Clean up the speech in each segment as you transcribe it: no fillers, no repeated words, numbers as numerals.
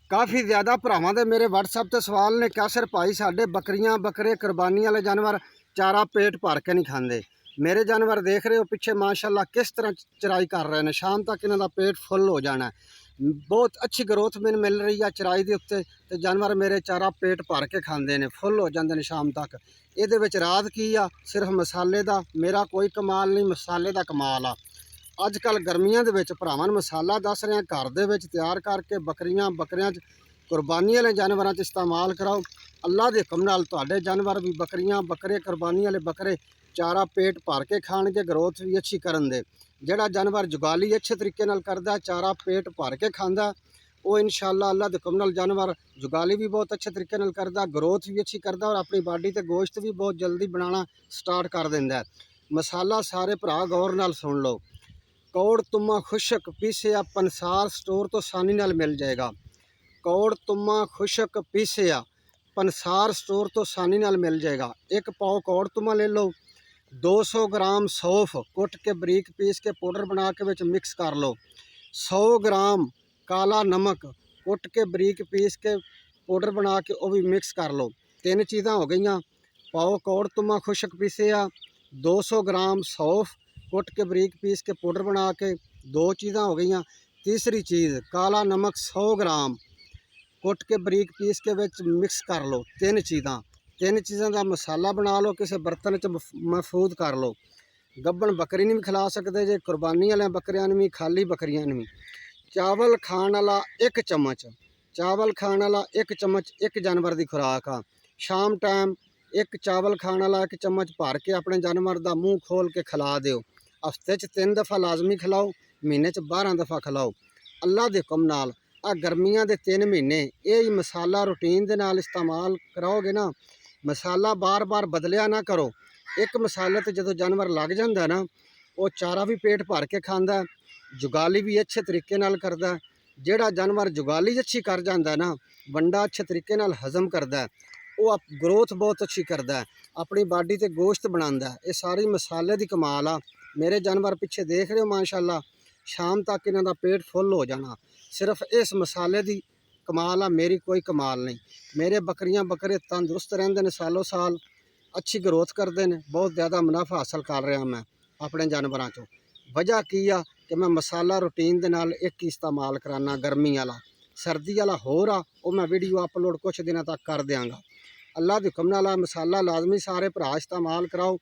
काफ़ी ज़्यादा भरावां दे मेरे WhatsApp ते सवाल ने कैसर भाई साडे बकरियां बकरे कुरबानी वाले जानवर चारा पेट भर के नहीं खाते। मेरे जानवर देख रहे हो पिछे माशाल्लाह किस तरह चराई कर रहे हैं। शाम तक इन्हों का पेट फुल हो जाना है। बहुत अच्छी ग्रोथ मैंने मिल रही है चराई के उत्ते ते जानवर मेरे चारा पेट भर के खाते हैं, फुल हो जाते हैं शाम तक। ये रात की आ सिर्फ मसाले का, मेरा कोई कमाल नहीं, मसाले का कमाल आ। अजकल गर्मियों के भरावां मसाला दस रहे हैं, घर दे विच तैयार करके बकरियां बकरियां कुरबानी वाले जानवरों च इस्तेमाल कराओ। अल्लाह के हुक्म नाल तुहाडे जानवर भी बकरियां बकरे कुरबानी वाले बकरे चारा पेट भर के खाणगे, ग्रोथ भी अच्छी करन दे। जिहड़ा जानवर जुगाली अच्छे तरीके नाल करदा, चारा पेट भर के खांदा, वो इंशाअल्लाह अल्लाह के हुक्म नाल जानवर जुगाली भी बहुत अच्छे तरीके नाल करदा, ग्रोथ भी अच्छी करदा और अपनी बॉडी ते गोश्त भी बहुत जल्दी बनाना स्टार्ट कर दिंदा है। मसाला सारे भरा गौर नाल सुन लो। कौड़ तुम्मा खुशक पीसिया पंसार स्टोर तो आसानी नाल मिल जाएगा। कौड़ तुम्मा खुशक पीसिया पंसार स्टोर तो आसानी नाल मिल जाएगा। एक पाव कौड़ तुम्मा ले लो, 200 ग्राम सौंफ कुट के बरीक पीस के पाउडर बना के विच मिक्स कर लो। 100 ग्राम काला नमक कुट के बरीक पीस के पाउडर बना के वह भी मिक्स कर लो। 3 चीज़ां हो गई। पाव कौड़ तुम्मा खुशक पीसिया, 200 ग्राम सौंफ कुट के बरीक पीस के पाउडर बना के, 2 चीज़ां हो गई। तीसरी चीज़ काला नमक 100 ग्राम कुट के बरीक पीस के विच मिक्स कर लो। 3 चीज़ां का मसाला बना लो, किसी बर्तन च महफूज कर लो। गब्बन बकरी नहीं भी खिला सकते जे, कुरबानी वाले बकरियां भी, खाली बकरियां भी। चावल खाण वाला 1 चम्मच, चावल खाण वाला 1 चम्मच एक जानवर की खुराक आ। शाम टाइम एक चावल खाण वाला 1 चम्मच भर के अपने जानवर का मूँह खोल के खिला दो। हफ्ते 3 दफ़ा लाजमी खिलाओ, महीने 12 दफ़ा खिलाओ। अल्लाह के हुक्म नाल आ गर्मियां दे 3 महीने ये मसाला रूटीन दे नाल इस्तेमाल कराओगे ना, मसाला बार बार बदलिया ना करो। एक मसाले ते जो जानवर लग जाता ना, वो चारा भी पेट भर के खांदा, जुगाली भी अच्छे तरीके नाल करदा। जिहड़ा जानवर जुगाली अच्छी कर जाता ना, वंडा अच्छे तरीके नाल हजम करदा, वो ग्रोथ बहुत अच्छी करदा, अपनी बॉडी ते गोश्त बनांदा। ये सारी मसाले की कमाल आ। मेरे जानवर पिछे देख रहे हो माशाल्लाह, शाम तक इन्हों का पेट फुल हो जाना, सिर्फ इस मसाले की कमाल आ, मेरी कोई कमाल नहीं। मेरे बकरियां बकरे तंदुरुस्त रहंदे ने, सालों साल अच्छी ग्रोथ करते हैं, बहुत ज़्यादा मुनाफा हासिल कर रहा मैं अपने जानवरों चो। वजह की आ कि मैं मसाला रूटीन दे नाल एक ही इस्तेमाल कराना, गर्मी वाला। सर्दी वाला होर आ, वो मैं वीडियो अपलोड कुछ दिनों तक कर देंगा। अल्लाह के हुक्म नाल मसाला लाजमी सारे भरा इस्तेमाल कराओ।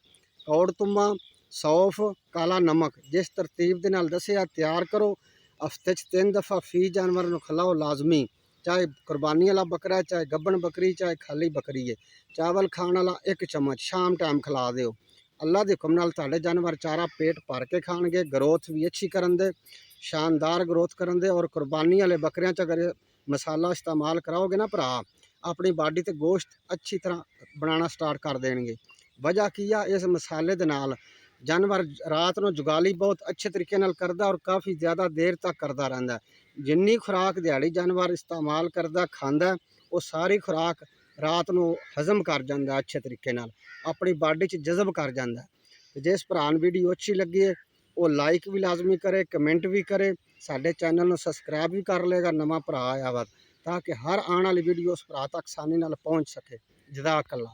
कौड़ तुम्मा सौंफ काला नमक जिस तरतीब के नाल दसिया तैयार करो। हफ्ते 3 दफ़ा फी जानवर नूं खिलाओ लाजमी, चाहे कुरबानी वाला बकरा है, चाहे गब्बन बकरी, चाहे खाली बकरी है। चावल खाने वाला 1 चम्मच शाम टाइम खिला दो। अल्लाह के हुक्म नाल तुहाडे जानवर चारा पेट भर के खाणगे, ग्रोथ भी अच्छी करन दे, शानदार ग्रोथ करन दे। और कुरबानी वाले बकरियां च अगर मसाला इस्तेमाल कराओगे ना भरा, अपनी बॉडी ते गोश्त अच्छी तरह बनाना स्टार्ट कर देंगे। वजह की आ, इस मसाले दे नाल जानवर रात को जुगाली बहुत अच्छे तरीके नाल करदा और काफ़ी ज़्यादा देर तक करता रहता है। जिन्नी खुराक दिहाड़ी जानवर इस्तेमाल करदा खांदा, वो सारी खुराक रात को हजम कर जाता अच्छे तरीके नाल, अपनी बॉडी च जज़ब कर जाता। जिस भरा वीडियो अच्छी लगी है वो लाइक भी लाजमी करे, कमेंट भी करे, साडे चैनल को सबसक्राइब भी कर लेगा नवा भरा आया वा, ताकि हर आने वाली वीडियो उस भरा तक आसानी नाल पहुँच सके। जज़ाकल्लाह।